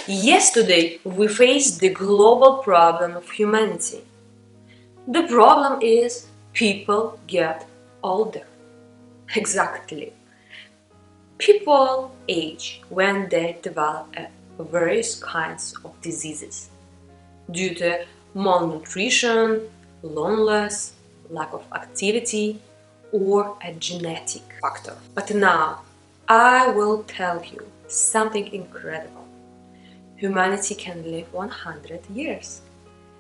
Yesterday, we faced the global problem of humanity. The problem is people get older. Exactly. People age when they develop various kinds of diseases due to malnutrition, loneliness, lack of activity, or a genetic factor. But now, I will tell you something incredible. Humanity can live 100 years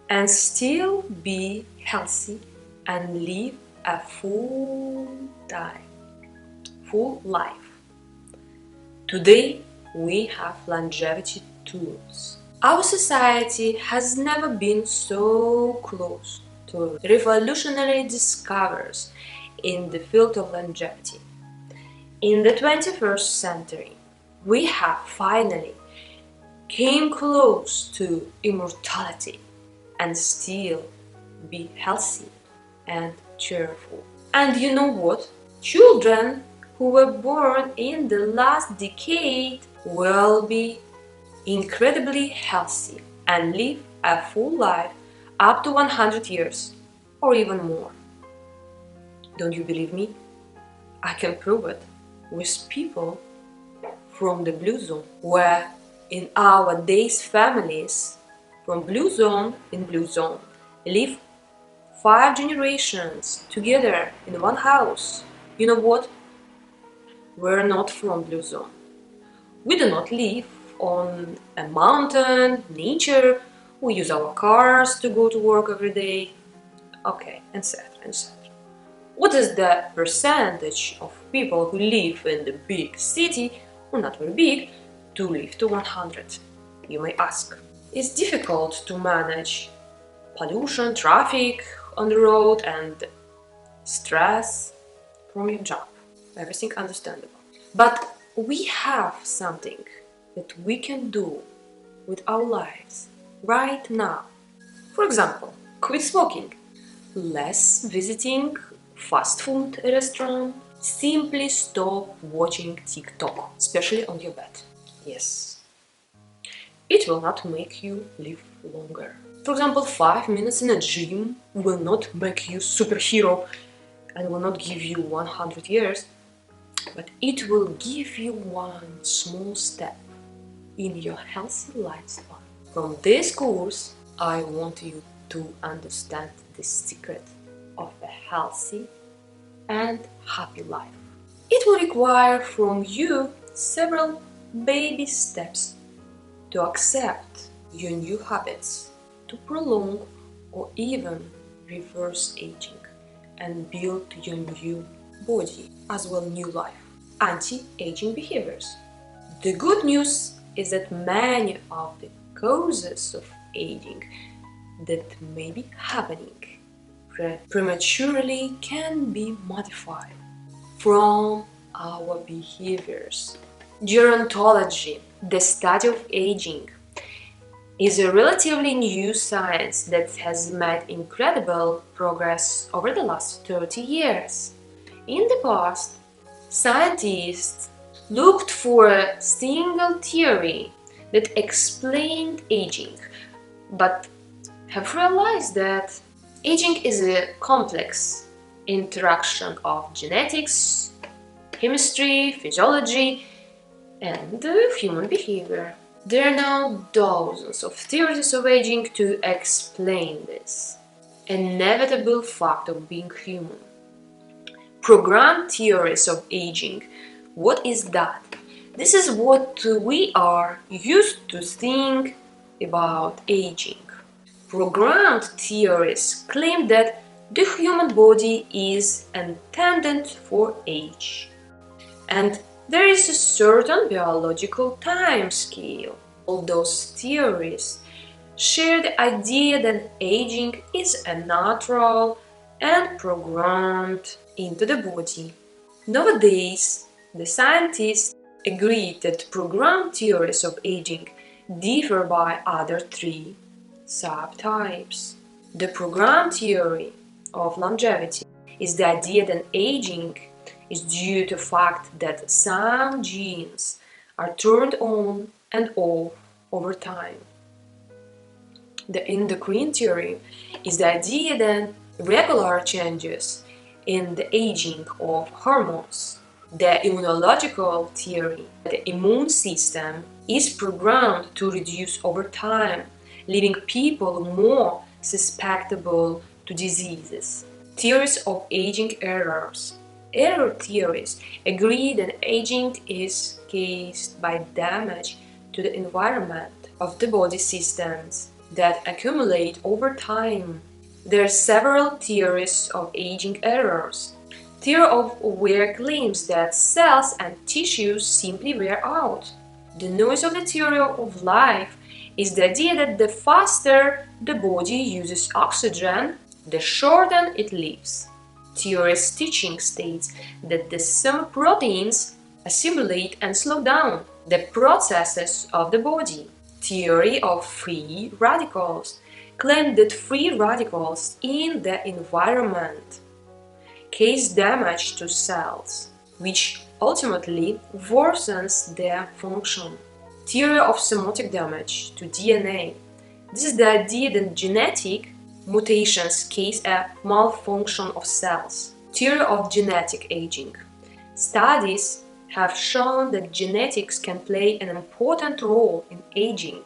and still be healthy and live a full life. Today, we have longevity tools. Our society has never been so close to revolutionary discoveries in the field of longevity. In the 21st century, we have finally came close to immortality and still be healthy and cheerful. And you know what? Children who were born in the last decade will be incredibly healthy and live a full life up to 100 years or even more. Don't you believe me? I can prove it with people from the blue zone, where in our days families from blue zone live 5 generations together in one house. You know what? We're not from blue zone. We do not live on a mountain, nature. We use our cars to go to work every day. Okay, etc. etc. What is the percentage of people who live in the big city, or not very big, to live to 100? You may ask. It's difficult to manage pollution, traffic on the road, and stress from your job. Everything understandable. But we have something that we can do with our lives right now. For example, quit smoking, less visiting fast food restaurant, simply stop watching TikTok, especially on your bed. Yes. It will not make you live longer. For example, 5 minutes in a gym will not make you superhero and will not give you 100 years, but it will give you one small step in your healthy lifestyle. From this course, I want you to understand the secret of a healthy and happy life. It will require from you several baby steps to accept your new habits, to prolong or even reverse aging and build your new body, as well new life. Anti-aging behaviors. The good news is that many of the causes of aging that may be happening prematurely can be modified from our behaviors. Gerontology, the study of aging, is a relatively new science that has made incredible progress over the last 30 years. In the past, scientists looked for a single theory that explained aging, but have realized that aging is a complex interaction of genetics, chemistry, physiology, and human behavior. There are now dozens of theories of aging to explain this inevitable fact of being human. Programmed theories of aging. What is that? This is what we are used to think about aging. Programmed theories claim that the human body is intended for age, and there is a certain biological time scale. All those theories share the idea that aging is a natural and programmed into the body. Nowadays, the scientists agree that programmed theories of aging differ by other 3 subtypes. The programmed theory of longevity is the idea that aging is due to the fact that some genes are turned on and off over time. The endocrine theory is the idea that regular changes in the aging of hormones. The immunological theory, the immune system is programmed to reduce over time, leaving people more susceptible to diseases. Theories of aging errors. Error theories agree that aging is caused by damage to the environment of the body systems that accumulate over time. There are several theories of aging errors. Theory of wear claims that cells and tissues simply wear out. The noise of the theory of life is the idea that the faster the body uses oxygen, the shorter it lives. Theory's teaching states that some proteins assimilate and slow down the processes of the body. Theory of free radicals claim that free radicals in the environment cause damage to cells, which ultimately worsens their function. Theory of somatic damage to DNA. This is the idea that genetic mutations cause a malfunction of cells. Theory of genetic aging. Studies have shown that genetics can play an important role in aging.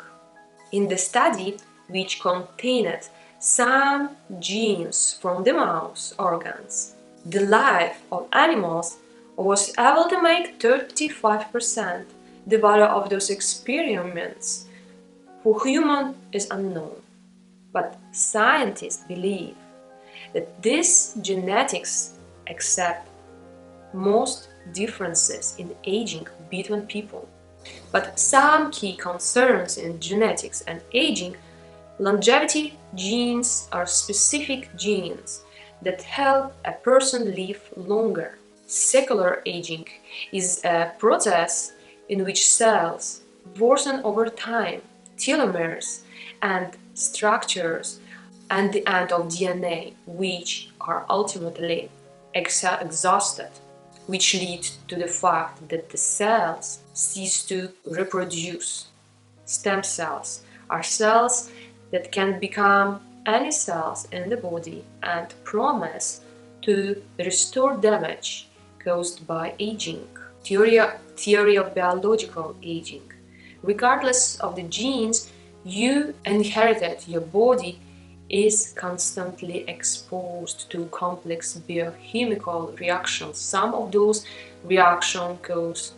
In the study, which contained some genes from the mouse organs, the life of animals was able to make 35%. The value of those experiments for humans is unknown, but scientists believe that these genetics accept most differences in aging between people. But some key concerns in genetics and aging, longevity genes are specific genes that help a person live longer. Secular aging is a process in which cells worsen over time, telomeres and structures, and the end of DNA, which are ultimately exhausted, which leads to the fact that the cells cease to reproduce. Stem cells are cells that can become any cells in the body and promise to restore damage caused by aging. Theory of biological aging. Regardless of the genes you inherited, your body is constantly exposed to complex biochemical reactions. Some of those reactions cause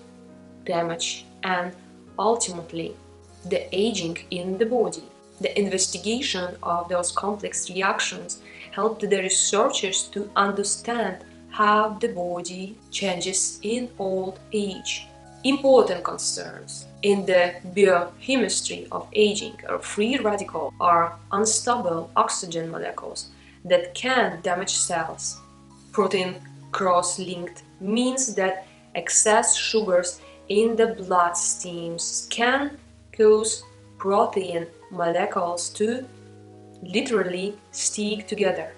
damage and ultimately the aging in the body. The investigation of those complex reactions helped the researchers to understand how the body changes in old age. Important concerns in the biochemistry of aging are free radicals are unstable oxygen molecules that can damage cells. Protein cross-linked means that excess sugars in the bloodstreams can cause protein molecules to literally stick together.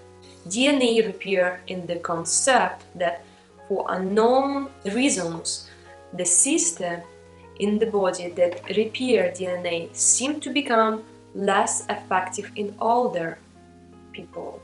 DNA repair in the concept that for unknown reasons the system in the body that repair DNA seem to become less effective in older people.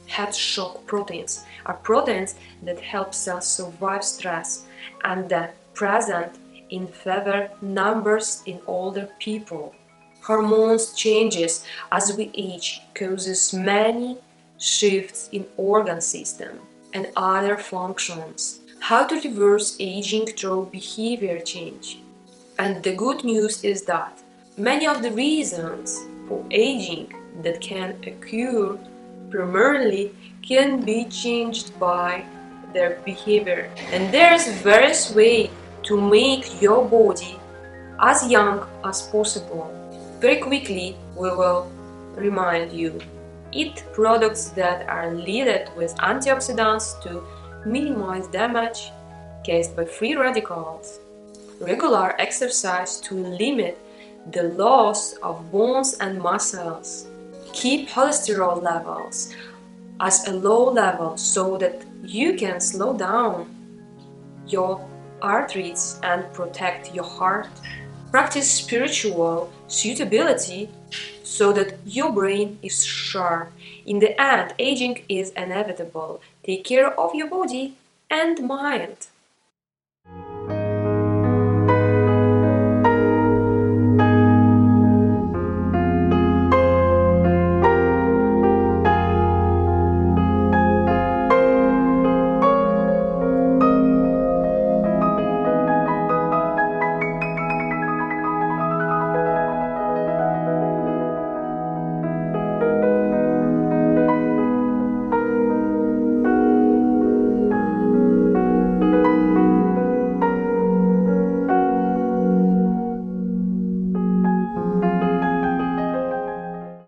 Head shock proteins are proteins that help cells survive stress and are present in fewer numbers in older people. Hormones changes as we age causes many shifts in organ system and other functions. How to reverse aging through behavior change. And the good news is that many of the reasons for aging that can occur primarily can be changed by their behavior. And there's various ways to make your body as young as possible. Very quickly, we will remind you: eat products that are loaded with antioxidants to minimize damage caused by free radicals. Regular exercise to limit the loss of bones and muscles. Keep cholesterol levels at a low level so that you can slow down your arteries and protect your heart. Practice spiritual suitability so that your brain is sharp. In the end, aging is inevitable. Take care of your body and mind.